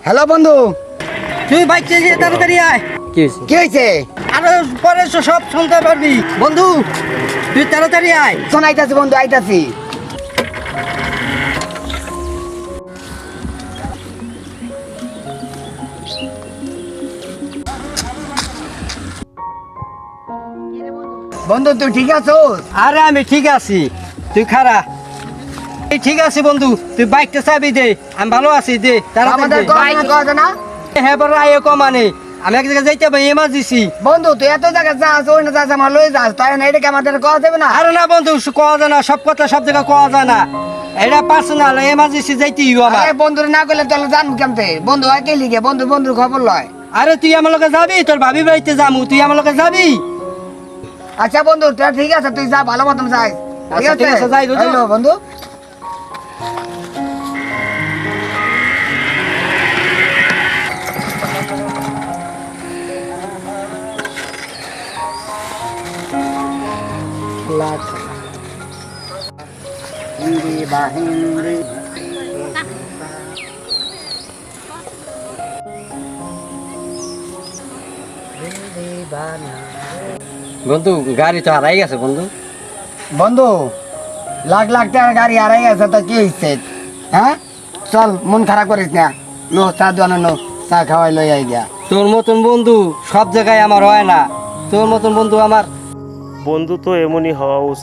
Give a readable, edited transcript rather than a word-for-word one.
Hello বন্ধু, তুই bike চালিয়ে তাড়াতাড়ি আয়। কি হয়েছে? আর পরে সব শুনতে পারবি। বন্ধু তুই তাড়াতাড়ি আয়। শোন, আইতাছি বন্ধু, আইতাছি। বন্ধু তুই ঠিক আছো? আরে আমি ঠিক আছি, তুই খারা। এই ঠিক আছে বন্ধু, তুই বাইকটা চাবি দে। আমি ভালো আছি, দে আমাদের তাড়াতাড়ি দে। কথা না হ্যাঁ বড় আয় কমানে আমি এক জায়গায় যাইতে পারি, এমার্জেন্সি। বন্ধু, তুই এত জায়গায় যাস, ওই না যাস, আমার লই যাস, তাই না? এটা কি আমাদের কথা দেবে না? আরে না বন্ধু, কওয়া যায় না, সব কথা সব জায়গায় কওয়া যায় না। এটা পার্সোনাল, এমার্জেন্সি যাইতেই আমার। আরে বন্ধুরে না করলে তাহলে জানবো কেমতে? বন্ধু হয় কে লিখে, বন্ধুর খবর লয়। আরে তুই আমার লগে যাবি, তোর ভাবি বাড়িতে যামু, তুই আমার লগে যাবি। আচ্ছা বন্ধু, ঠিক আছে, তুই যা, ভালো মতন যাই। আচ্ছা, ঠিক আছে, যাই, রোজা। হ্যালো বন্ধু। হিন্দি বা হিন্দি বন্ধু গাড়ি তো হারাই গেছে বন্ধু। বন্ধু, লাখ লাখ টাকার গাড়ি হারাই গেছে, তো কি হয়েছে? হ্যাঁ, চল, মন খারাপ করিস না। নো, চা দোয়ানো, নো, চা খাওয়াই লই আই গিয়া। তোর মতন বন্ধু সব জায়গায় আমার হয় না, তোর মতন বন্ধু আমার। বন্ধু তো এমনই হওয়া উচিত।